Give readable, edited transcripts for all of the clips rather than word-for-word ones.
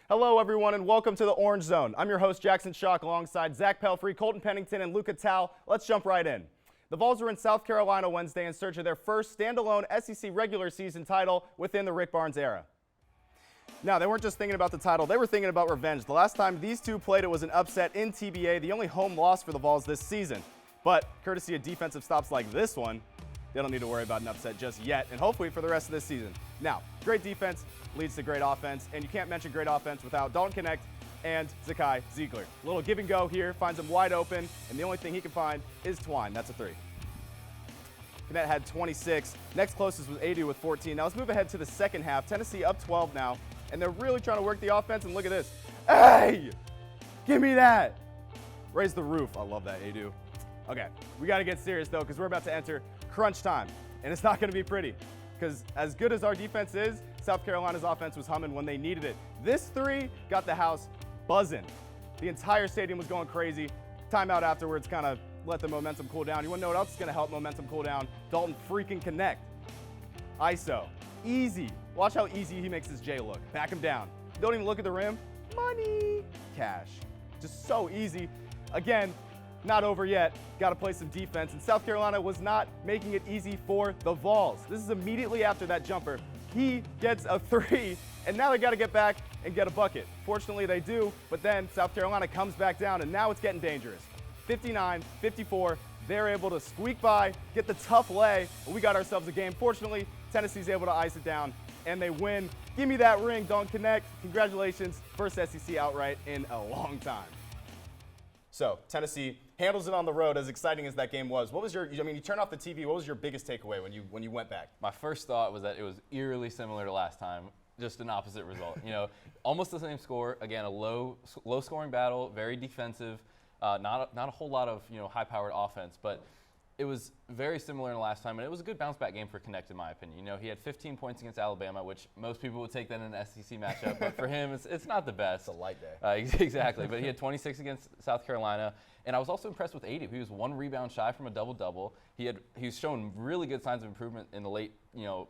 Hello, everyone, and welcome to the Orange Zone. I'm your host, Jackson Schock, alongside Zach Pelfrey, Colton Pennington, and Luca Tal. Let's jump right in. The Vols were in South Carolina Wednesday in search of their first standalone SEC regular season title within the Rick Barnes era. Now, they weren't just thinking about the title, they were thinking about revenge. The last time these two played, it was an upset in TBA, the only home loss for the Vols this season. But courtesy of defensive stops like this one, they don't need to worry about an upset just yet, and hopefully for the rest of this season. Now, great defense leads to great offense, and you can't mention great offense without Dalton Connect and Zakai Ziegler. A little give and go here, finds him wide open, and the only thing he can find is Twine. That's a three. Connect had 26. Next closest was Adu with 14. Now let's move ahead to the second half. Tennessee up 12 now, and they're really trying to work the offense, and look at this. Hey! Give me that! Raise the roof. I love that, Adu. Okay, we got to get serious, though, because we're about to enter crunch time, and it's not going to be pretty, because as good as our defense is, South Carolina's offense was humming when they needed it. This three got the house buzzing. The entire stadium was going crazy. Timeout afterwards kind of let the momentum cool down. You want to know what else is going to help momentum cool down? Dalton freaking Connect. ISO. Easy. Watch how easy he makes his J look. Back him down. Don't even look at the rim. Money. Cash. Just so easy. Again, not over yet. Got to play some defense. And South Carolina was not making it easy for the Vols. This is immediately after that jumper. He gets a three, and now they got to get back and get a bucket. Fortunately, they do, but then South Carolina comes back down, and now it's getting dangerous. 59-54, they're able to squeak by, get the tough lay, and we got ourselves a game. Fortunately, Tennessee's able to ice it down, and they win. Give me that ring, Don't Connect. Congratulations, first SEC outright in a long time. So, Tennessee handles it on the road, as exciting as that game was. What was your, I mean, you turned off the TV, what was your biggest takeaway when you went back? My first thought was that it was eerily similar to last time, just an opposite result. You know, almost the same score. Again, a low scoring battle, very defensive, not a whole lot of, high-powered offense, but it was very similar to last time, and it was a good bounce-back game for Connect, in my opinion. You know, he had 15 points against Alabama, which most people would take that in an SEC matchup, but for him, it's not the best. It's a light day. Exactly, but he had 26 against South Carolina, and I was also impressed with Adu. He was one rebound shy from a double-double. He's shown really good signs of improvement in the late,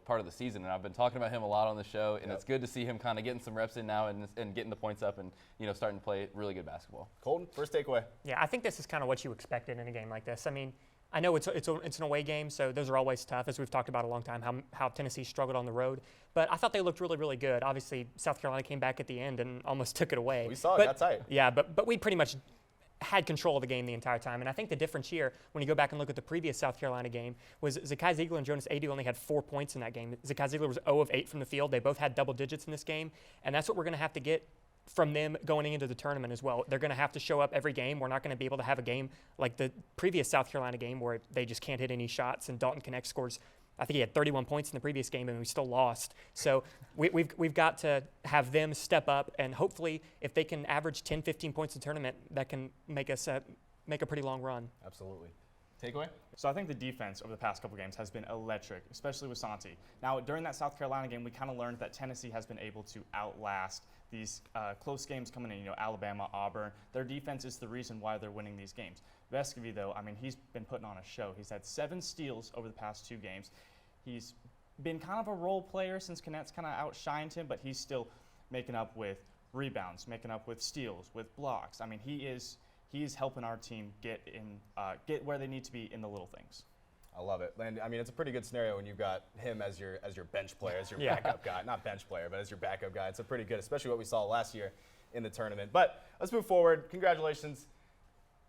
part of the season, and I've been talking about him a lot on the show, and It's good to see him kind of getting some reps in now and getting the points up and, starting to play really good basketball. Colton, first takeaway. Yeah, I think this is kind of what you expected in a game like this. I mean, I know it's an away game, so those are always tough, as we've talked about a long time, how Tennessee struggled on the road. But I thought they looked really, really good. Obviously, South Carolina came back at the end and almost took it away. We saw it, got tight. Yeah, but we pretty much had control of the game the entire time. And I think the difference here, when you go back and look at the previous South Carolina game, was Zakai Ziegler and Jonas Adu only had 4 points in that game. Zakai Ziegler was 0 of 8 from the field. They both had double digits in this game, and that's what we're going to have to get from them going into the tournament as well. They're going to have to show up every game. We're not going to be able to have a game like the previous South Carolina game where they just can't hit any shots, and Dalton Connect scores, I think he had 31 points in the previous game, and we still lost. So we've got to have them step up, and hopefully if they can average 10, 15 points in the tournament, that can make us make a pretty long run. Absolutely. Takeaway? So I think the defense over the past couple games has been electric, especially with Santi. Now, during that South Carolina game, we kind of learned that Tennessee has been able to outlast these close games coming in, Alabama, Auburn. Their defense is the reason why they're winning these games. Vescovy, though, I mean, he's been putting on a show. He's had 7 steals over the past 2 games. He's been kind of a role player since Connect's kind of outshined him, but he's still making up with rebounds, making up with steals, with blocks. I mean, he is helping our team get where they need to be in the little things. I love it. And I mean, it's a pretty good scenario when you've got him as your bench player, as your backup guy. Not bench player, but as your backup guy. It's a pretty good, especially what we saw last year in the tournament. But let's move forward. Congratulations.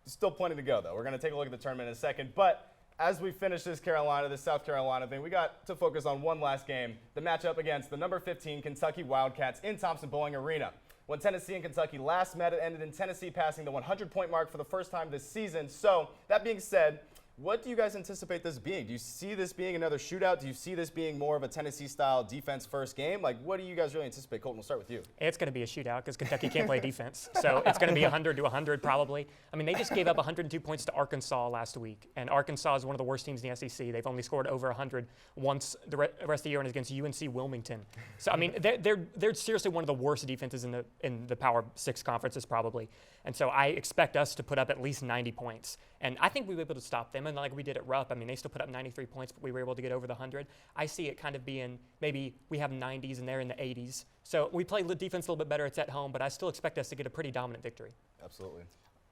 Still plenty to go, though. We're going to take a look at the tournament in a second. But as we finish this South Carolina thing, we got to focus on one last game, the matchup against the number 15 Kentucky Wildcats in Thompson-Boling Arena. When Tennessee and Kentucky last met, it ended in Tennessee passing the 100-point mark for the first time this season. So, that being said, what do you guys anticipate this being? Do you see this being another shootout? Do you see this being more of a Tennessee-style defense-first game? Like, what do you guys really anticipate? Colton, we'll start with you. It's going to be a shootout because Kentucky can't play defense. So it's going to be 100 to 100 probably. I mean, they just gave up 102 points to Arkansas last week, and Arkansas is one of the worst teams in the SEC. They've only scored over 100 once the rest of the year, and against UNC Wilmington. So I mean, they're seriously one of the worst defenses in the Power 6 conferences probably. And so I expect us to put up at least 90 points. And I think we were able to stop them, and like we did at Rupp. I mean, they still put up 93 points, but we were able to get over the 100. I see it kind of being maybe we have 90s and they're in the 80s. So we play the defense a little bit better. It's at home, but I still expect us to get a pretty dominant victory. Absolutely.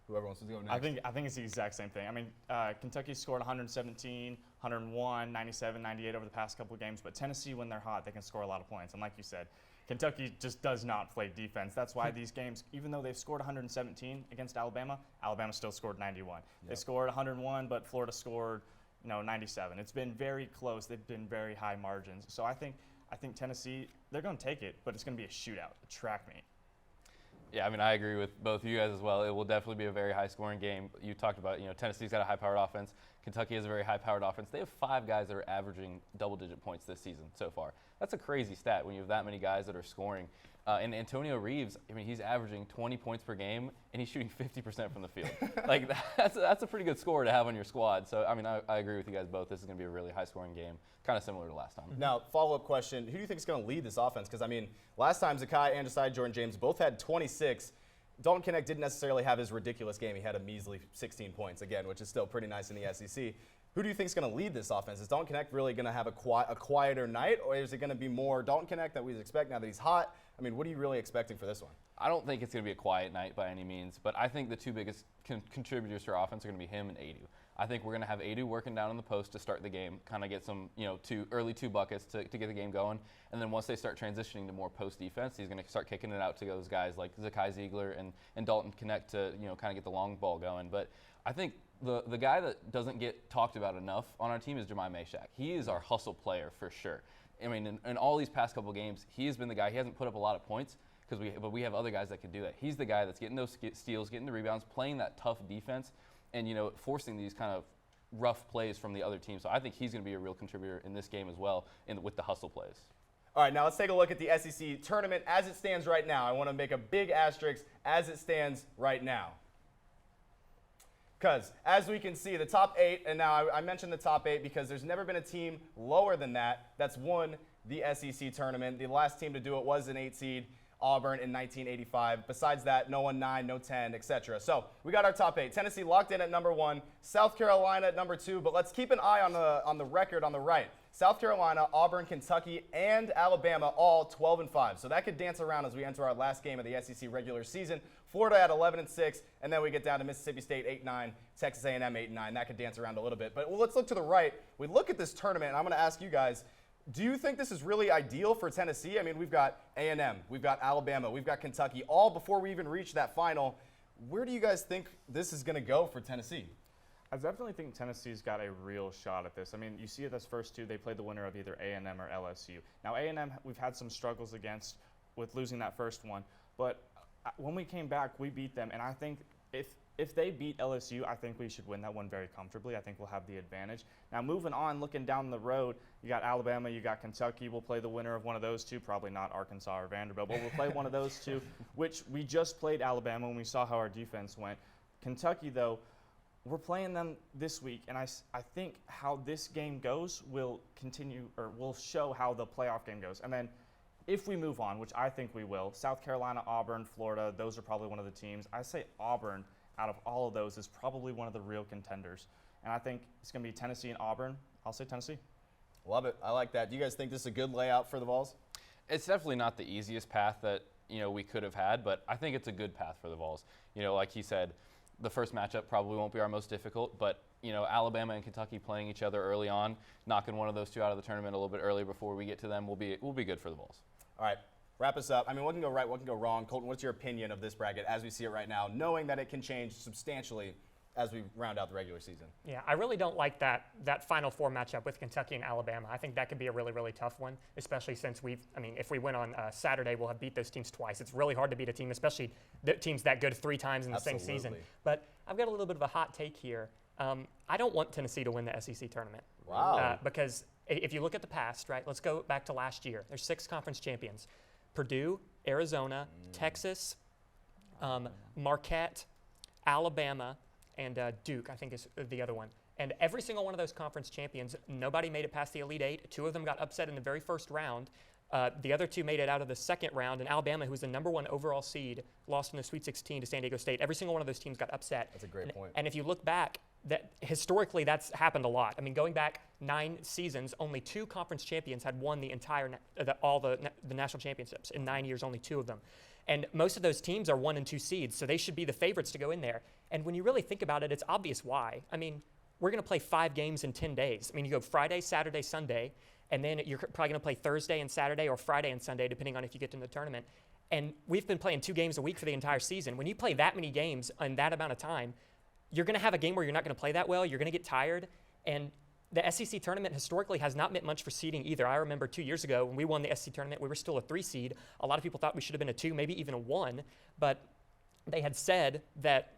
Whoever wants to go next. I think it's the exact same thing. I mean, Kentucky scored 117, 101, 97, 98 over the past couple of games, but Tennessee, when they're hot, they can score a lot of points. And like you said, Kentucky just does not play defense. That's why these games, even though they've scored 117 against Alabama, Alabama still scored 91. Yep. They scored 101, but Florida scored 97. It's been very close. They've been very high margins. So I think Tennessee, they're going to take it, but it's going to be a shootout, a track meet. Yeah, I mean, I agree with both of you guys as well. It will definitely be a very high-scoring game. You talked about, Tennessee's got a high-powered offense. Kentucky has a very high-powered offense. They have 5 guys that are averaging double-digit points this season so far. That's a crazy stat when you have that many guys that are scoring. And Antonio Reeves, I mean, he's averaging 20 points per game, and he's shooting 50% from the field. Like, that's a pretty good score to have on your squad. So, I mean, I agree with you guys both. This is going to be a really high-scoring game, kind of similar to last time. Now, follow-up question. Who do you think is going to lead this offense? Because, I mean, last time Zakai and Josiah Jordan James both had 26. Dalton Knecht didn't necessarily have his ridiculous game. He had a measly 16 points, again, which is still pretty nice in the SEC. Who do you think is going to lead this offense? Is Dalton Knecht really going to have a quieter night, or is it going to be more Dalton Knecht that we expect now that he's hot? I mean, what are you really expecting for this one? I don't think it's going to be a quiet night by any means, but I think the two biggest contributors to our offense are going to be him and Adu. I think we're going to have Adu working down on the post to start the game, kind of get some, early two buckets to get the game going. And then once they start transitioning to more post defense, he's going to start kicking it out to those guys like Zakai Ziegler and Dalton Knecht to, kind of get the long ball going. But I think the guy that doesn't get talked about enough on our team is Jemai Mashak. He is our hustle player for sure. I mean, in all these past couple games, he has been the guy. He hasn't put up a lot of points, but we have other guys that can do that. He's the guy that's getting those steals, getting the rebounds, playing that tough defense, and forcing these kind of rough plays from the other team. So I think he's going to be a real contributor in this game as well, with the hustle plays. All right, now let's take a look at the SEC tournament as it stands right now. I want to make a big asterisk as it stands right now. Because as we can see, the top 8, and now I mentioned the top 8 because there's never been a team lower than that's won the SEC tournament. The last team to do it was an 8 seed, Auburn, in 1985. Besides that, no one 9, no 10, etc. So we got our top 8. Tennessee locked in at number 1, South Carolina at number 2, but let's keep an eye on the record on the right. South Carolina, Auburn, Kentucky, and Alabama all 12-5. So that could dance around as we enter our last game of the SEC regular season. Florida at 11-6, and then we get down to Mississippi State 8-9, Texas A&M 8-9. That could dance around a little bit. But let's look to the right. We look at this tournament, and I'm going to ask you guys, do you think this is really ideal for Tennessee? I mean, we've got A&M, we've got Alabama, we've got Kentucky, all before we even reach that final. Where do you guys think this is going to go for Tennessee? I definitely think Tennessee's got a real shot at this. I mean, you see it this first 2, they played the winner of either A&M or LSU. Now, A&M, we've had some struggles against with losing that first one, but when we came back, we beat them, and I think if they beat LSU, I think we should win that one very comfortably. I think we'll have the advantage. Now, moving on, looking down the road, you got Alabama, you got Kentucky. We'll play the winner of one of those 2, probably not Arkansas or Vanderbilt, but we'll play one of those 2, which we just played Alabama when we saw how our defense went. Kentucky, though, we're playing them this week, and I think how this game goes will continue, or will show how the playoff game goes. And then if we move on, which I think we will, South Carolina, Auburn, Florida, those are probably one of the teams. I say Auburn, out of all of those, is probably one of the real contenders. And I think it's going to be Tennessee and Auburn. I'll say Tennessee. Love it. I like that. Do you guys think this is a good layout for the Vols? It's definitely not the easiest path that we could have had, but I think it's a good path for the Vols. Like he said, the first matchup probably won't be our most difficult, but Alabama and Kentucky playing each other early on, knocking one of those 2 out of the tournament a little bit early before we get to them will be good for the Vols. All right, wrap us up. I mean, what can go right, what can go wrong? Colton, what's your opinion of this bracket as we see it right now, knowing that it can change substantially as we round out the regular season? Yeah, I really don't like that Final Four matchup with Kentucky and Alabama. I think that could be a really, really tough one, especially since if we win on Saturday, we'll have beat those teams twice. It's really hard to beat a team, especially the teams that good 3 times in the same season. But I've got a little bit of a hot take here. I don't want Tennessee to win the SEC tournament. Wow. Because if you look at the past, right, let's go back to last year. There's 6 conference champions. Purdue, Arizona, Texas, Marquette, Alabama, and Duke, I think is the other one. And every single one of those conference champions, nobody made it past the Elite 8. 2 of them got upset in the very first round. The other 2 made it out of the second round, and Alabama, who was the number 1 overall seed, lost in the Sweet 16 to San Diego State. Every single one of those teams got upset. That's a great point. And if you look back, that historically that's happened a lot. I mean, going back 9 seasons, only 2 conference champions had won the entire the national championships. In 9 years, only 2 of them. And most of those teams are 1 and 2 seeds, so they should be the favorites to go in there. And when you really think about it, it's obvious why. I mean, we're going to play 5 games in 10 days. I mean, you go Friday, Saturday, Sunday, and then you're probably going to play Thursday and Saturday or Friday and Sunday, depending on if you get to the tournament. And we've been playing 2 games a week for the entire season. When you play that many games in that amount of time, you're going to have a game where you're not going to play that well. You're going to get tired. And the SEC tournament historically has not meant much for seeding either. I remember 2 years ago when we won the SEC tournament, we were still a 3 seed. A lot of people thought we should have been a 2, maybe even a 1. But they had said that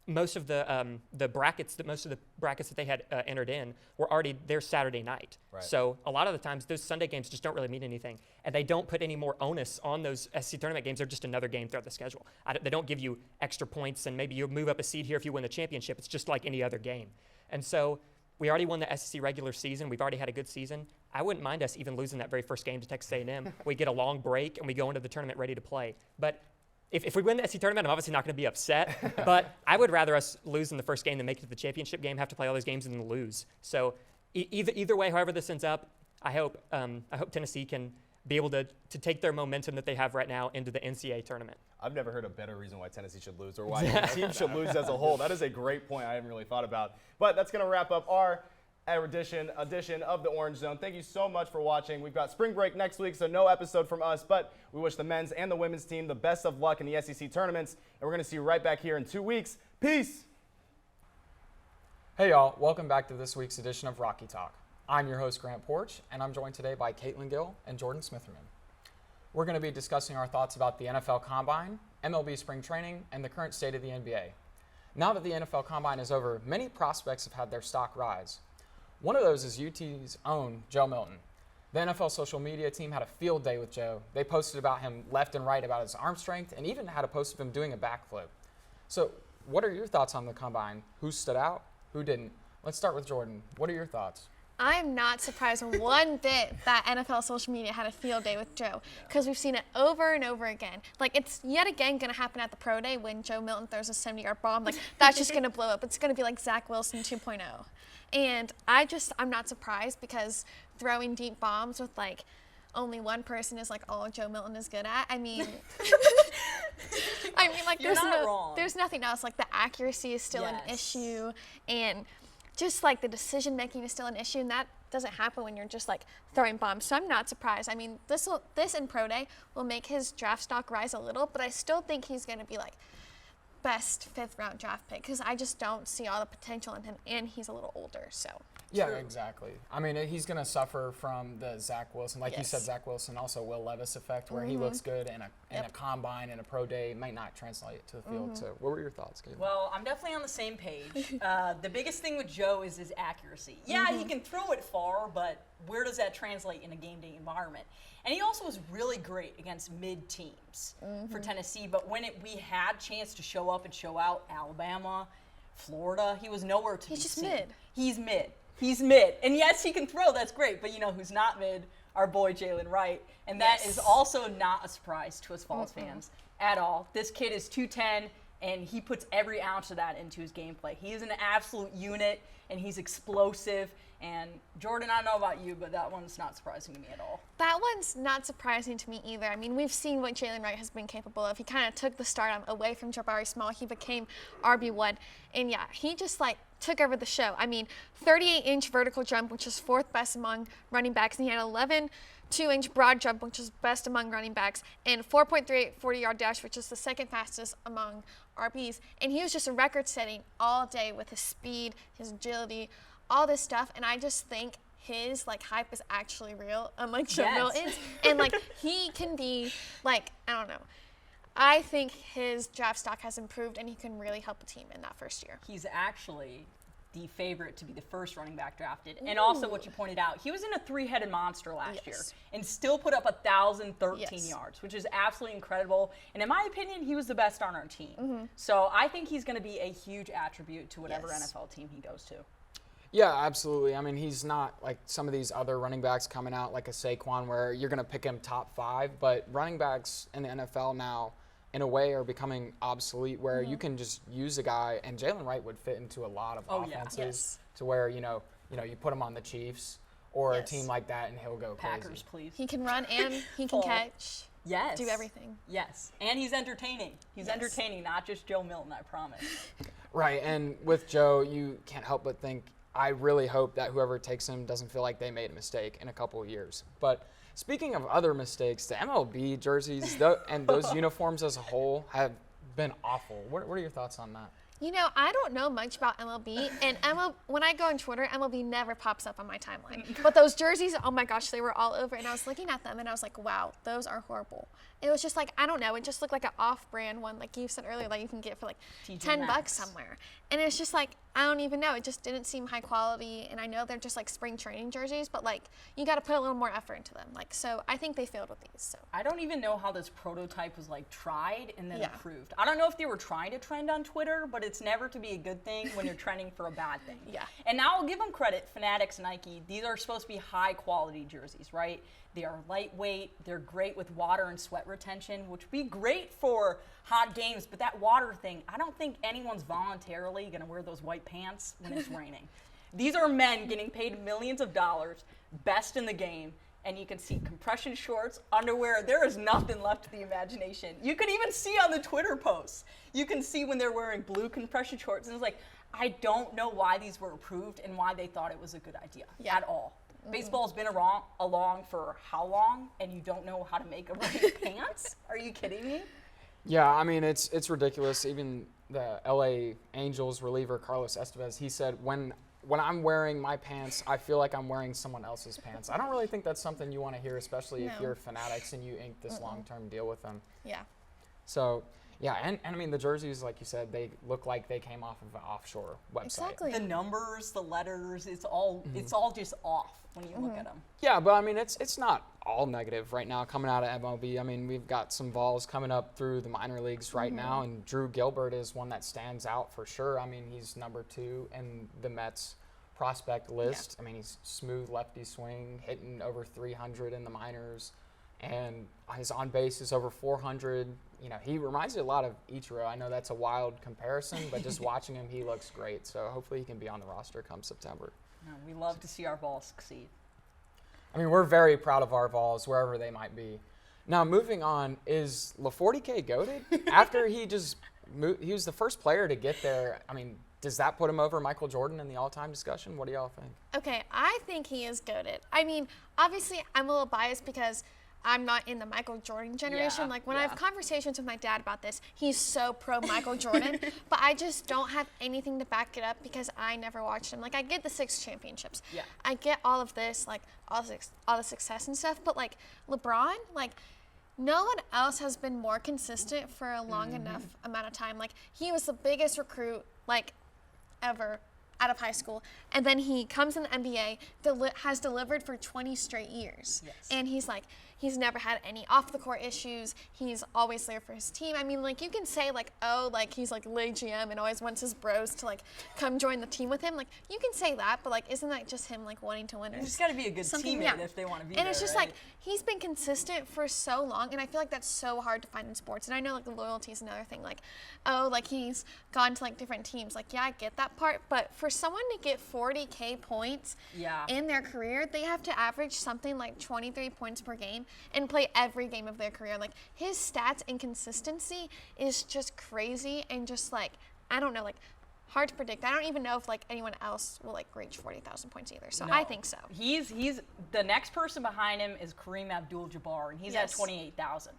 most of the brackets that they had entered in were already there Saturday night. Right. So a lot of the times those Sunday games just don't really mean anything, and they don't put any more onus on those SEC tournament games. They're just another game throughout the schedule. They don't give you extra points, and maybe you'll move up a seed here if you win the championship. It's just like any other game. And so we already won the SEC regular season. We've already had a good season. I wouldn't mind us even losing that very first game to Texas A&M. We get a long break and we go into the tournament ready to play. But if we win the SEC tournament, I'm obviously not going to be upset, but I would rather us lose in the first game than make it to the championship game, have to play all those games and then lose. So either way, however this ends up, I hope Tennessee can be able to take their momentum that they have right now into the NCAA tournament. I've never heard a better reason why Tennessee should lose or why the team should lose as a whole. That is a great point I haven't really thought about. But that's going to wrap up our edition of the Orange Zone. Thank you so much for watching. We've got spring break next week, so no episode from us, but we wish the men's and the women's team the best of luck in the SEC tournaments, and we're going to see you right back here in 2 weeks. Peace! Hey y'all, welcome back to this week's edition of Rocky Talk. I'm your host, Grant Porch, and I'm joined today by Caitlin Gill and Jordan Smitherman. We're going to be discussing our thoughts about the NFL Combine, MLB spring training, and the current state of the NBA. Now that the NFL Combine is over, many prospects have had their stock rise. One of those is UT's own Joe Milton. The NFL social media team had a field day with Joe. They posted about him left and right about his arm strength and even had a post of him doing a backflip. So what are your thoughts on the Combine? Who stood out? Who didn't? Let's start with Jordan. What are your thoughts? I'm not surprised one bit that NFL social media had a field day with Joe, because we've seen it over and over again. Like, it's yet again going to happen at the pro day when Joe Milton throws a 70-yard bomb. Like, that's just going to blow up. It's going to be like Zach Wilson 2.0. And I'm not surprised, because throwing deep bombs with, like, only one person is, like, all Joe Milton is good at. I mean, like, there's nothing else. Like, the accuracy is still an issue, and just, like, the decision-making is still an issue, and that doesn't happen when you're just, like, throwing bombs. So I'm not surprised. I mean, this in pro day will make his draft stock rise a little, but I still think he's going to be, like, best 5th-round draft pick, because I just don't see all the potential in him, and he's a little older, so. Yeah, exactly. I mean, he's going to suffer from the Zach Wilson, like you said, Zach Wilson, also Will Levis effect, where he looks good in a combine and a pro day, might not translate to the field. So what were your thoughts, Caitlin? Well, I'm definitely on the same page. The biggest thing with Joe is his accuracy. Yeah, he can throw it far, but where does that translate in a game day environment? And he also was really great against mid teams for Tennessee, but when we had chance to show up and show out, Alabama, Florida, he was nowhere to be seen. He's just mid. He's mid. He's mid. And yes, he can throw, that's great, but you know who's not mid? Our boy Jalen Wright. And that is also not a surprise to us Vols fans at all. This kid is 210, and he puts every ounce of that into his gameplay. He is an absolute unit, and he's explosive. And Jordan, I don't know about you, but that one's not surprising to me at all. That one's not surprising to me either. I mean, we've seen what Jalen Wright has been capable of. He kind of took the start away from Jabari Small. He became RB1. And yeah, he just like took over the show. I mean, 38-inch vertical jump, which is 4th best among running backs. And he had 11 2-inch broad jump, which is best among running backs, and 4.38 40-yard dash, which is the 2nd fastest among RBs. And he was just record-setting all day with his speed, his agility, all this stuff. And I just think his like hype is actually real, unlike Joe Milton's. And like he can be like, I don't know. I think his draft stock has improved, and he can really help a team in that first year. He's actually the favorite to be the first running back drafted. And also what you pointed out, he was in a 3-headed monster last year and still put up 1,013 yards, which is absolutely incredible. And in my opinion, he was the best on our team. So I think he's going to be a huge attribute to whatever NFL team he goes to. Yeah, absolutely. I mean, he's not like some of these other running backs coming out like a Saquon where you're going to pick him top 5, but running backs in the NFL now, in a way are becoming obsolete where you can just use a guy, and Jalen Wright would fit into a lot of offenses Yes. to where, you put him on the Chiefs or a Yes. team like that and he'll go Packers, crazy. please. He can run and he can Full. catch. Yes. Do everything. Yes. And he's entertaining. He's Yes. entertaining, not just Joe Milton, I promise. Right, and with Joe, you can't help but think, I really hope that whoever takes him doesn't feel like they made a mistake in a couple of years. But speaking of other mistakes, the MLB jerseys and those uniforms as a whole have been awful. What are your thoughts on that? You know, I don't know much about MLB, and when I go on Twitter, MLB never pops up on my timeline. But those jerseys, oh my gosh, they were all over, and I was looking at them, and I was like, wow, those are horrible. It was just like, I don't know, it just looked like an off-brand one, like you said earlier, that you can get for like TJ $10 Maxx. somewhere. And it's just like, I don't even know, it just didn't seem high quality, and I know they're just like spring training jerseys, but like, you got to put a little more effort into them. Like, so I think they failed with these, so. I don't even know how this prototype was like tried and then Yeah. approved. I don't know if they were trying to trend on Twitter, but it's never to be a good thing when you're trending for a bad thing. Yeah. And now I'll give them credit, Fanatics, Nike. These are supposed to be high quality jerseys, right? They are lightweight. They're great with water and sweat retention, which would be great for hot games. But that water thing, I don't think anyone's voluntarily going to wear those white pants when it's raining. These are men getting paid millions of dollars, best in the game. And you can see compression shorts, underwear. There is nothing left to the imagination. You can even see on the Twitter posts. You can see when they're wearing blue compression shorts. And it's like, I don't know why these were approved and why they thought it was a good idea at all. Baseball's been along for how long, and you don't know how to make a right pants? Are you kidding me? Yeah, I mean, it's ridiculous. Even the LA Angels reliever Carlos Estevez, he said, when I'm wearing my pants, I feel like I'm wearing someone else's pants. I don't really think that's something you want to hear, especially if No. you're Fanatics and you ink this long-term deal with them. Yeah. So, yeah, and I mean, the jerseys, like you said, they look like they came off of an offshore website. Exactly. The numbers, the letters, it's all just off when you look at them. Yeah, but I mean, it's not all negative right now coming out of MLB. I mean, we've got some Vols coming up through the minor leagues right now, and Drew Gilbert is one that stands out for sure. I mean, he's number 2 in the Mets prospect list. I mean, he's smooth lefty swing, hitting over 300 in the minors, and his on base is over 400. You know, he reminds me a lot of Ichiro. I know that's a wild comparison, but just watching him, he looks great. So hopefully he can be on the roster come September. No, we love to see our Vols succeed. I mean, we're very proud of our Vols, wherever they might be. Now, moving on, is LaForty goated? After he just moved, he was the first player to get there. I mean, does that put him over Michael Jordan in the all-time discussion? What do y'all think? Okay, I think he is goated. I mean, obviously, I'm a little biased because I'm not in the Michael Jordan generation. Yeah, Like, when I have conversations with my dad about this, he's so pro Michael Jordan, but I just don't have anything to back it up because I never watched him. Like, I get the 6 championships. Yeah. I get all of this, like, all the success and stuff, but, like, LeBron, like, no one else has been more consistent for a long enough amount of time. Like, he was the biggest recruit, like, ever out of high school, and then he comes in the NBA, has delivered for 20 straight years. Yes. And he's like, he's never had any off the court issues. He's always there for his team. I mean, like, you can say like, oh, like he's like Lay GM and always wants his bros to like come join the team with him. Like, you can say that, but like, isn't that just him like wanting to win? There's got to be a good teammate if they want to be there. And it's just right? like, he's been consistent for so long, and I feel like that's so hard to find in sports. And I know like the loyalty is another thing. Like, oh, like he's gone to like different teams. Like, yeah, I get that part, but for someone to get 40K points in their career, they have to average something like 23 points per game and play every game of their career. Like, his stats and consistency is just crazy, and just like, I don't know, like, hard to predict. I don't even know if like anyone else will like reach 40,000 points either. So No. I think so. He's the next person behind him is Kareem Abdul-Jabbar, and he's at 28,000.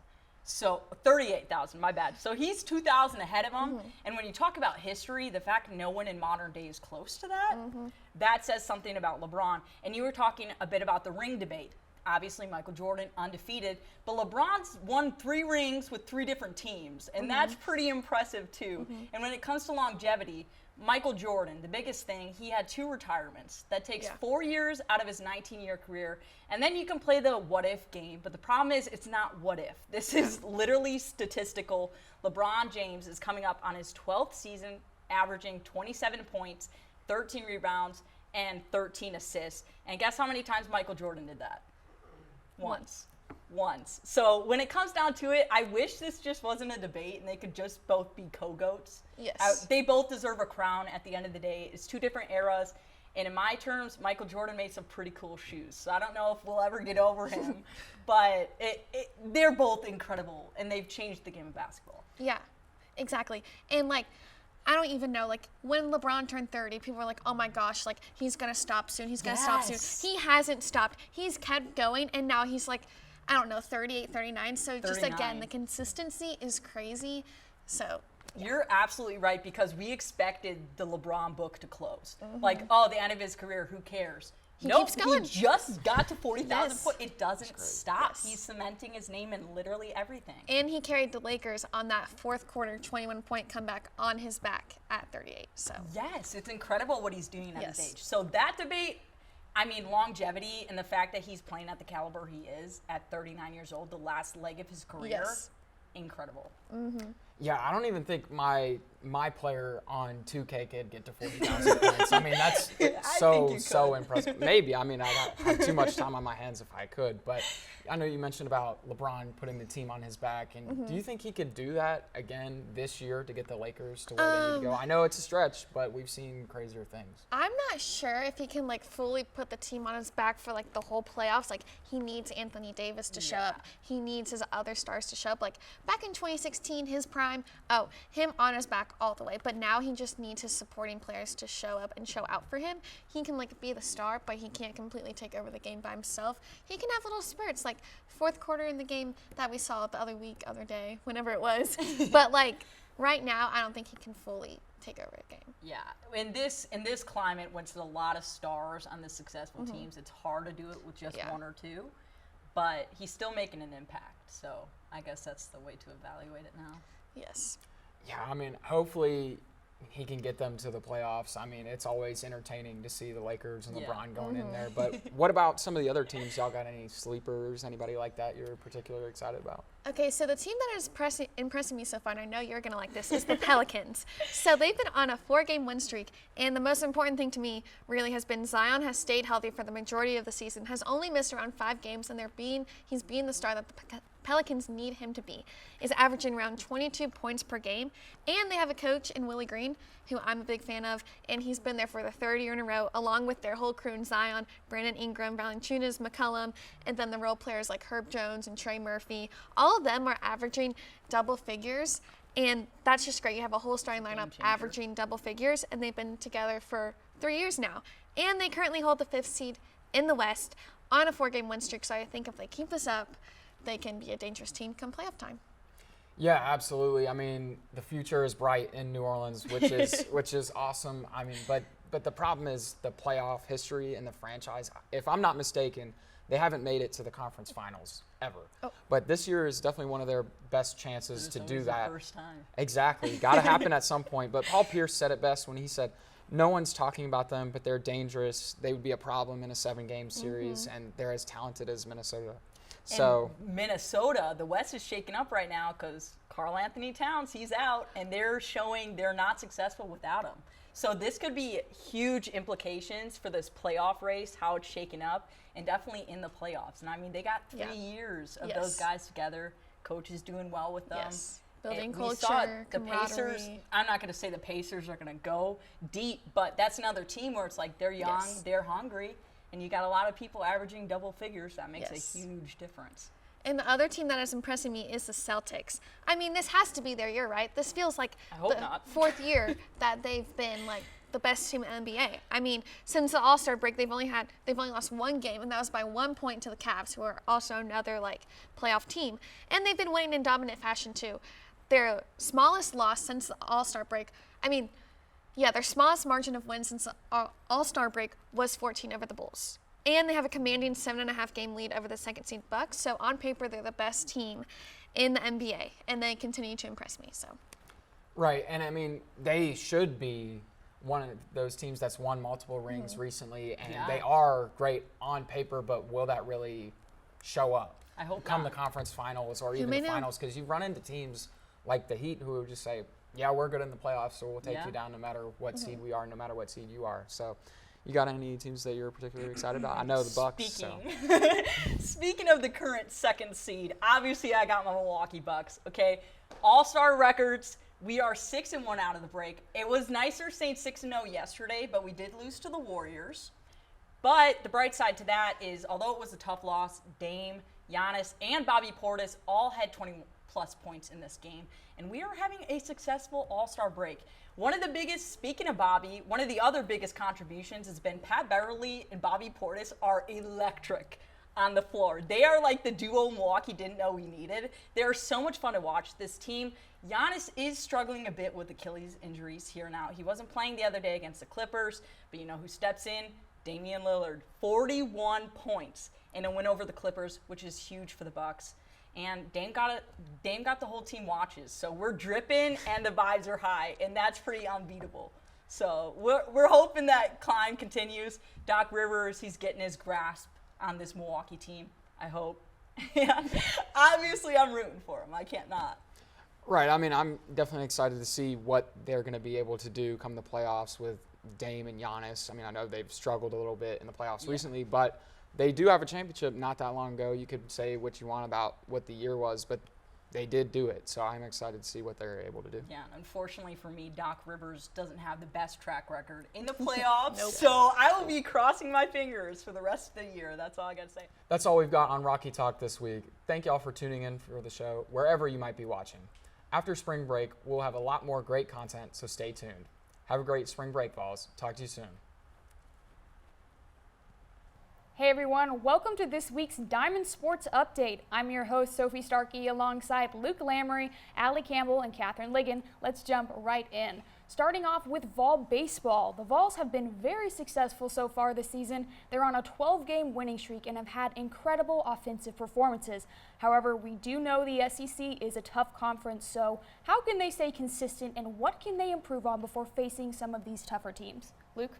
So 38,000, my bad. So he's 2,000 ahead of him. And when you talk about history, the fact no one in modern day is close to that, that says something about LeBron. And you were talking a bit about the ring debate. Obviously, Michael Jordan, undefeated, but LeBron's won 3 rings with 3 different teams, and that's pretty impressive too. And when it comes to longevity, Michael Jordan, the biggest thing, he had 2 retirements. That takes 4 years out of his 19-year career, and then you can play the what-if game, but the problem is it's not what if. This is literally statistical. LeBron James is coming up on his 12th season, averaging 27 points, 13 rebounds, and 13 assists. And guess how many times Michael Jordan did that? Once. once. So when it comes down to it, I wish this just wasn't a debate and they could just both be co-goats. Yes. They both deserve a crown at the end of the day. It's two different eras. And in my terms, Michael Jordan made some pretty cool shoes. So I don't know if we'll ever get over him, but they're both incredible, and they've changed the game of basketball. Yeah, exactly. And like, I don't even know, like, when LeBron turned 30, people were like, oh my gosh, like, he's going to stop soon. He's going to stop soon. He hasn't stopped. He's kept going, and now he's like, I don't know, 38, 39. So just 39. again, the consistency is crazy. So You're absolutely right, because we expected the LeBron book to close. Like, oh, the end of his career, who cares? He Nope, keeps going. He just got to 40,000 Yes. foot. It doesn't stop. Yes. He's cementing his name in literally everything. And he carried the Lakers on that fourth quarter 21-point comeback on his back at 38. So Yes, it's incredible what he's doing at his Yes. age. So that debate, I mean, longevity and the fact that he's playing at the caliber he is at 39 years old, the last leg of his career, Yes. incredible. Yeah, I don't even think my player on 2K could get to 40,000 points. I mean, that's think you so could. impressive. Maybe. I mean, I'd have too much time on my hands if I could. But I know you mentioned about LeBron putting the team on his back. And do you think he could do that again this year to get the Lakers to where they need to go? I know it's a stretch, but we've seen crazier things. I'm not sure if he can like fully put the team on his back for like the whole playoffs. Like he needs Anthony Davis to show up. He needs his other stars to show up. Like back in 2016, his prime, him on his back all the way. But now he just needs his supporting players to show up and show out for him. He can like be the star, but he can't completely take over the game by himself. He can have little spurts, like fourth quarter in the game that we saw the other day, whenever it was. But like right now, I don't think he can fully take over a game. Yeah, in this climate, when it's a lot of stars on the successful teams, it's hard to do it with just one or two. But he's still making an impact, so I guess that's the way to evaluate it now. Yes. Yeah, I mean, hopefully he can get them to the playoffs. I mean, it's always entertaining to see the Lakers and LeBron going in there. But what about some of the other teams? Y'all got any sleepers, anybody like that you're particularly excited about? Okay, so the team that is impressing me so far, and I know you're going to like this, is the Pelicans. So they've been on a 4-game win streak, and the most important thing to me really has been Zion has stayed healthy for the majority of the season, has only missed around 5 games, and he's being the star that the Pelicans need him to be. Is averaging around 22 points per game, and they have a coach in Willie Green, who I'm a big fan of, and he's been there for the 3rd year in a row, along with their whole crew in Zion, Brandon Ingram, Valanciunas, McCollum, and then the role players like Herb Jones and Trey Murphy. All of them are averaging double figures, and that's just great. You have a whole starting lineup averaging double figures, and they've been together for 3 years now. And they currently hold the 5th seed in the West on a 4-game win streak, so I think if they keep this up, they can be a dangerous team come playoff time. Yeah, absolutely. I mean, the future is bright in New Orleans, which is awesome. I mean, but the problem is the playoff history and the franchise. If I'm not mistaken, they haven't made it to the conference finals ever. But this year is definitely one of their best chances to do that. The first time. Exactly. Got to happen at some point. But Paul Pierce said it best when he said, no one's talking about them, but they're dangerous. They would be a problem in a 7-game series, and they're as talented as Minnesota. So and Minnesota, the West is shaking up right now because Karl Anthony Towns, he's out, and they're showing they're not successful without him. So this could be huge implications for this playoff race, how it's shaking up, and definitely in the playoffs. And I mean, they got 3 years of those guys together. Coach is doing well with them. Yes. Building And culture, we saw it. The Pacers, camaraderie. I'm not going to say the Pacers are going to go deep, but that's another team where it's like they're young, they're hungry, and you got a lot of people averaging double figures. That makes a huge difference. And the other team that is impressing me is the Celtics. I mean, this has to be their year, right? This feels like hope the not. 4th year that they've been like the best team in the NBA. I mean, since the All-Star break, they've only lost 1 game, and that was by 1 point to the Cavs, who are also another like playoff team. And they've been winning in dominant fashion too. Their smallest loss since the All-Star break. I mean, their smallest margin of wins since the All-Star break was 14 over the Bulls. And they have a commanding 7.5 game lead over the 2nd seed Bucks. So on paper, they're the best team in the NBA, and they continue to impress me. So. Right, and I mean, they should be one of those teams that's won multiple rings recently, and they are great on paper, but will that really show up? I hope come not. the conference finals or even may the know. finals, because you run into teams like the Heat who will just say, yeah, we're good in the playoffs, so we'll take you down no matter what seed we are, no matter what seed you are. So, You got any teams that you're particularly excited about? I know the Bucks. Speaking of the current second seed, obviously I got my Milwaukee Bucks. Okay, all-star records. We are 6-1 out of the break. It was nicer saying 6-0 yesterday, but we did lose to the Warriors. But the bright side to that is, although it was a tough loss, Dame, Giannis, and Bobby Portis all had 20-plus points in this game. And we are having a successful all-star break. One of the biggest, speaking of Bobby, one of the other biggest contributions has been Pat Beverly and Bobby Portis are electric on the floor. They are like the duo Milwaukee didn't know we needed. They are so much fun to watch. This team, Giannis is struggling a bit with Achilles injuries here now. He wasn't playing the other day against the Clippers, but you know who steps in? Damian Lillard. 41 points in a win over the Clippers, which is huge for the Bucks. And Dame got the whole team watches. So we're dripping and the vibes are high, and that's pretty unbeatable. So we're hoping that climb continues. Doc Rivers, he's getting his grasp on this Milwaukee team, I hope. And obviously, I'm rooting for him. I can't not. Right. I mean, I'm definitely excited to see what they're going to be able to do come the playoffs with Dame and Giannis. I mean, I know they've struggled a little bit in the playoffs recently, but they do have a championship not that long ago. You could say what you want about what the year was, but they did do it. So I'm excited to see what they're able to do. Yeah, unfortunately for me, Doc Rivers doesn't have the best track record in the playoffs. So I will be crossing my fingers for the rest of the year. That's all I got to say. That's all we've got on Rocky Talk this week. Thank y'all for tuning in for the show, wherever you might be watching. After spring break, we'll have a lot more great content, so stay tuned. Have a great spring break, Vols. Talk to you soon. Hey everyone, welcome to this week's Diamond Sports Update. I'm your host, Sophie Starkey, alongside Luke Lamry, Allie Campbell, and Catherine Ligon. Let's jump right in. Starting off with Vol baseball. The Vols have been very successful so far this season. They're on a 12-game winning streak and have had incredible offensive performances. However, we do know the SEC is a tough conference, so how can they stay consistent and what can they improve on before facing some of these tougher teams? Luke?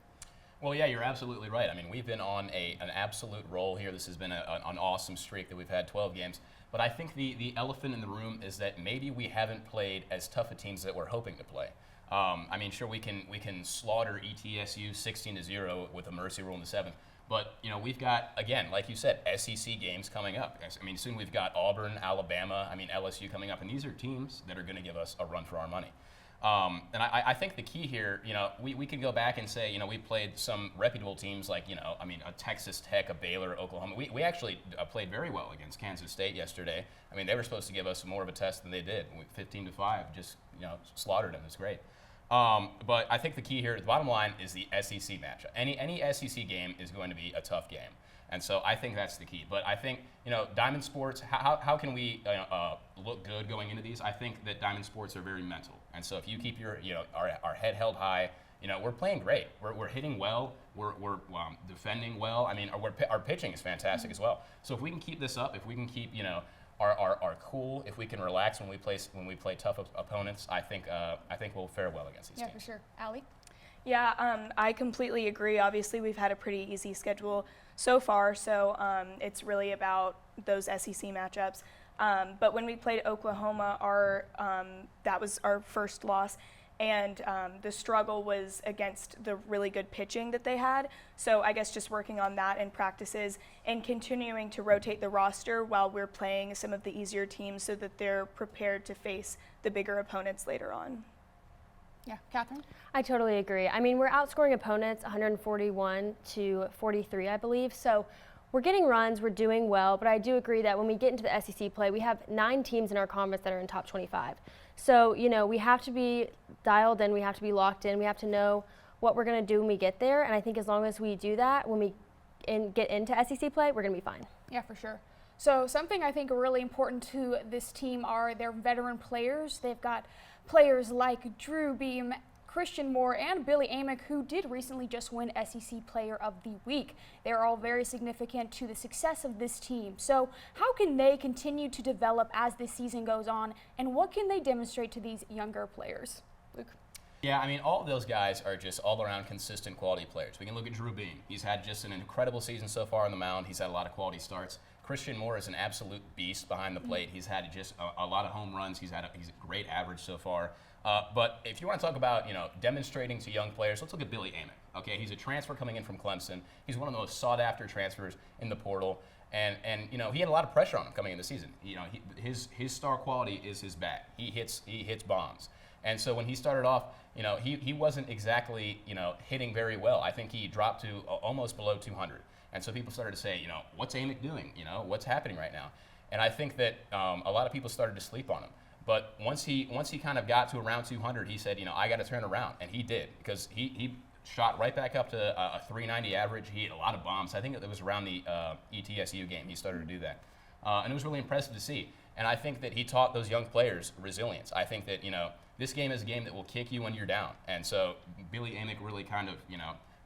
Well, yeah, you're absolutely right. I mean, we've been on an absolute roll here. This has been an awesome streak that we've had 12 games. But I think the elephant in the room is that maybe we haven't played as tough a teams that we're hoping to play. I mean, sure, we can slaughter ETSU 16-0 with a mercy rule in the 7th. But, you know, we've got, again, like you said, SEC games coming up. I mean, soon we've got Auburn, Alabama, LSU coming up. And these are teams that are going to give us a run for our money. And I think the key here, you know, we could go back and say, you know, we played some reputable teams like, you know, a Texas Tech, a Baylor, Oklahoma. We actually played very well against Kansas State yesterday. I mean, they were supposed to give us more of a test than they did. 15-5, just, you know, slaughtered them. It's great. But I think the key here, the bottom line, is the SEC matchup. Any SEC game is going to be a tough game. And so I think that's the key. But I think, you know, Diamond Sports, how can we look good going into these? I think that Diamond Sports are very mental. And so if you keep your, you know, our head held high, you know, we're playing great. We're hitting well. We're defending well. I mean, our pitching is fantastic as well. So if we can keep this up, if we can keep, you know, our cool, if we can relax when we play tough opponents, I think we'll fare well against these teams. Yeah, for sure. Allie? Yeah, I completely agree. Obviously, we've had a pretty easy schedule so far, so it's really about those SEC matchups. But when we played Oklahoma, that was our first loss, and the struggle was against the really good pitching that they had. So I guess just working on that in practices and continuing to rotate the roster while we're playing some of the easier teams so that they're prepared to face the bigger opponents later on. Yeah, Catherine? I totally agree. I mean, we're outscoring opponents 141-43, I believe. So we're getting runs, we're doing well, but I do agree that when we get into the SEC play, we have 9 teams in our conference that are in top 25. So, you know, we have to be dialed in, we have to be locked in, we have to know what we're going to do when we get there. And I think as long as we do that, when we get into SEC play, we're going to be fine. Yeah, for sure. So something I think really important to this team are their veteran players. They've got players like Drew Beam, Christian Moore, and Billy Amick, who did recently just win SEC Player of the Week. They're all very significant to the success of this team. So how can they continue to develop as this season goes on, and what can they demonstrate to these younger players? Luke? Yeah, I mean, all of those guys are just all-around consistent quality players. We can look at Drew Beam. He's had just an incredible season so far on the mound. He's had a lot of quality starts. Christian Moore is an absolute beast behind the plate. He's had just a lot of home runs. He's a great average so far. But if you want to talk about, demonstrating to young players, let's look at Billy Amick. Okay, he's a transfer coming in from Clemson. He's one of the most sought-after transfers in the portal. And he had a lot of pressure on him coming in the season. His star quality is his bat. He hits bombs. And so when he started off, he wasn't exactly, hitting very well. I think he dropped to almost below 200. And so people started to say, what's Amick doing? What's happening right now? And I think that a lot of people started to sleep on him. But once he kind of got to around 200, he said, I got to turn around. And he did, because he shot right back up to a 390 average. He hit a lot of bombs. I think it was around the ETSU game he started to do that. And it was really impressive to see. And I think that he taught those young players resilience. I think that, this game is a game that will kick you when you're down. And so Billy Amick really kind of,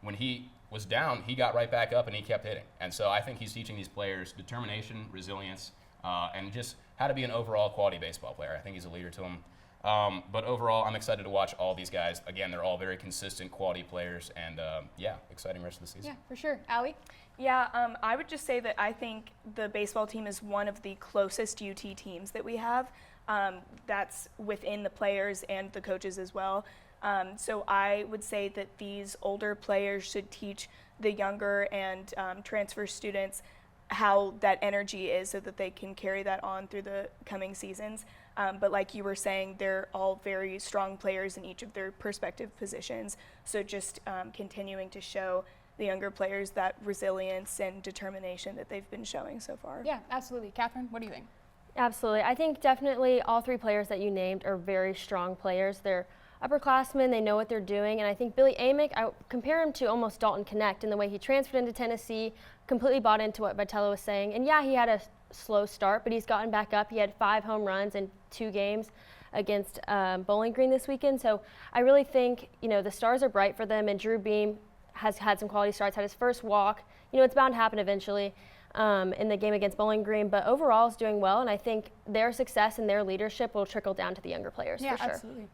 when he was down, he got right back up and he kept hitting. And so I think he's teaching these players determination, resilience, and just how to be an overall quality baseball player. I think he's a leader to them. But overall, I'm excited to watch all these guys. Again, they're all very consistent, quality players, and exciting rest of the season. Yeah, for sure. Allie? Yeah, I would just say that I think the baseball team is one of the closest UT teams that we have. That's within the players and the coaches as well. So I would say that these older players should teach the younger and transfer students how that energy is so that they can carry that on through the coming seasons. But like you were saying, they're all very strong players in each of their respective positions. So just continuing to show the younger players that resilience and determination that they've been showing so far. Yeah, absolutely. Catherine, what do you think? Absolutely. I think definitely all three players that you named are very strong players. They're upperclassmen, they know what they're doing, and I think Billy Amick, I compare him to almost Dalton Connect in the way he transferred into Tennessee, completely bought into what Vitello was saying, and yeah, he had a slow start, but he's gotten back up. He had 5 home runs in 2 games against Bowling Green this weekend, so I really think, the stars are bright for them, and Drew Beam has had some quality starts, had his first walk. It's bound to happen eventually in the game against Bowling Green, but overall is doing well, and I think their success and their leadership will trickle down to the younger players for sure. Absolutely.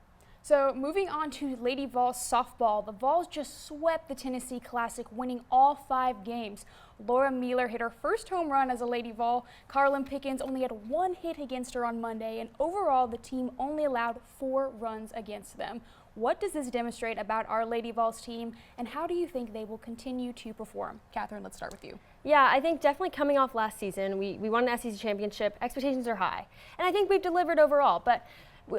So moving on to Lady Vols softball, the Vols just swept the Tennessee Classic, winning all 5 games. Laura Mueller hit her first home run as a Lady Vol. Carlin Pickens only had 1 hit against her on Monday, and overall the team only allowed 4 runs against them. What does this demonstrate about our Lady Vols team, and how do you think they will continue to perform? Catherine, let's start with you. Yeah, I think definitely coming off last season, we won an SEC championship. Expectations are high, and I think we've delivered overall, but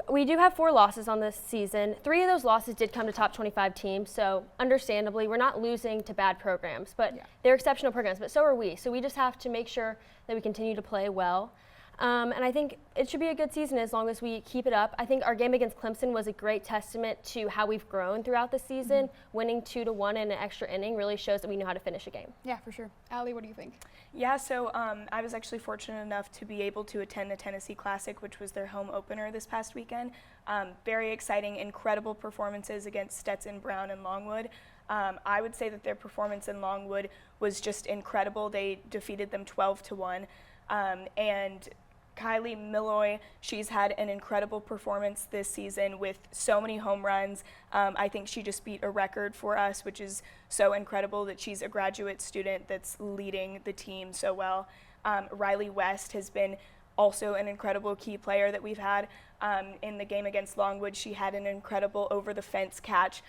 we do have 4 losses on this season. 3 of those losses did come to top 25 teams, so understandably, we're not losing to bad programs, but they're exceptional programs, but so are we. So we just have to make sure that we continue to play well. And I think it should be a good season as long as we keep it up. I think our game against Clemson was a great testament to how we've grown throughout the season. Winning 2-1 in an extra inning really shows that we know how to finish a game. Yeah, for sure. Allie, what do you think? Yeah, so I was actually fortunate enough to be able to attend the Tennessee Classic, which was their home opener this past weekend. Very exciting, incredible performances against Stetson, Brown, and Longwood. I would say that their performance in Longwood was just incredible. They defeated them 12-1. And Kylie Milloy, she's had an incredible performance this season with so many home runs. I think she just beat a record for us, which is so incredible that she's a graduate student that's leading the team so well. Riley West has been also an incredible key player that we've had. In the game against Longwood, she had an incredible over-the-fence catch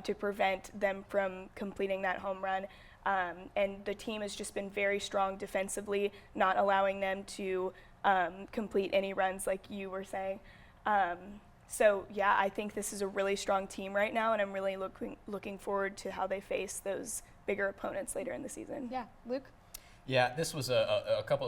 to prevent them from completing that home run. And the team has just been very strong defensively, not allowing them to complete any runs like you were saying. So yeah, I think this is a really strong team right now, and I'm really looking forward to how they face those bigger opponents later in the season. Yeah, Luke? Yeah, this was a couple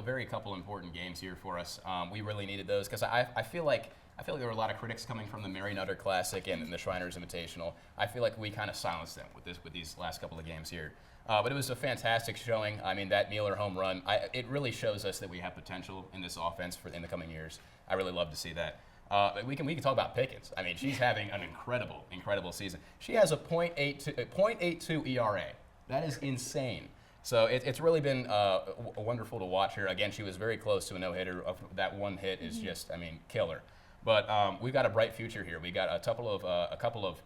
important games here for us. We really needed those because I feel like there were a lot of critics coming from the Mary Nutter Classic and the Shriners Invitational. I feel like we kind of silenced them with these last couple of games here. But it was a fantastic showing. I mean, that Mueller home run, it really shows us that we have potential in this offense in the coming years. I really love to see that. But we can talk about Pickens. I mean, she's having an incredible season. She has a .82 ERA. That is insane. So it's really been wonderful to watch her. Again, she was very close to a no-hitter. That 1 hit is just, killer. But we've got a bright future here. We got a couple of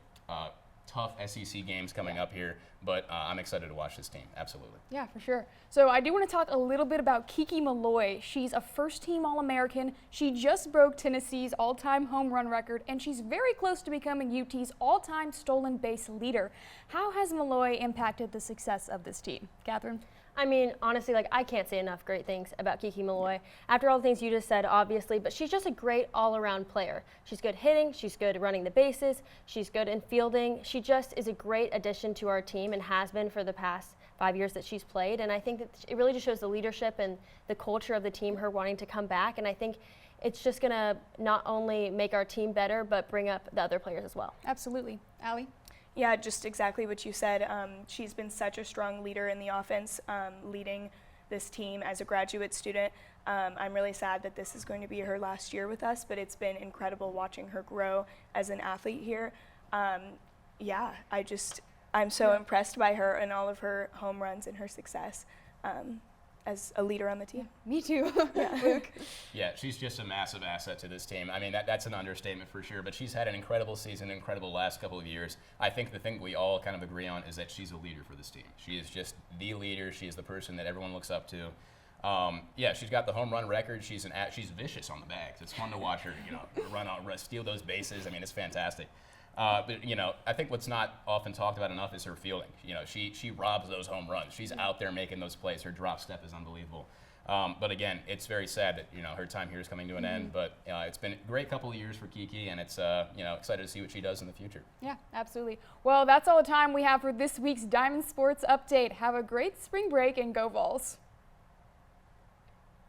tough SEC games coming up here, but I'm excited to watch this team. Absolutely. Yeah, for sure. So I do want to talk a little bit about Kiki Malloy. She's a first-team All-American. She just broke Tennessee's all-time home run record, and she's very close to becoming UT's all-time stolen base leader. How has Malloy impacted the success of this team? Catherine? I mean, honestly, like, I can't say enough great things about Kiki Malloy. After all the things you just said, obviously, but she's just a great all-around player. She's good hitting, she's good running the bases, she's good in fielding. She just is a great addition to our team and has been for the past 5 years that she's played. And I think that it really just shows the leadership and the culture of the team, her wanting to come back. And I think it's just going to not only make our team better, but bring up the other players as well. Absolutely. Allie? Yeah, just exactly what you said. She's been such a strong leader in the offense, leading this team as a graduate student. I'm really sad that this is going to be her last year with us, but it's been incredible watching her grow as an athlete here. Yeah, I'm so impressed by her and all of her home runs and her success as a leader on the team. Me too. Luke? Yeah, she's just a massive asset to this team. I mean, that's an understatement for sure, but she's had an incredible season, incredible last couple of years. I think the thing we all kind of agree on is that she's a leader for this team. She is just the leader. She is the person that everyone looks up to. Yeah, she's got the home run record. She's vicious on the bags. It's fun to watch her, steal those bases. I mean, it's fantastic. But I think what's not often talked about enough is her fielding. She robs those home runs. She's out there making those plays. Her drop step is unbelievable. But again, it's very sad that her time here is coming to an end. But it's been a great couple of years for Kiki, and it's excited to see what she does in the future. Yeah, absolutely. Well, that's all the time we have for this week's Diamond Sports Update. Have a great spring break and go Vols.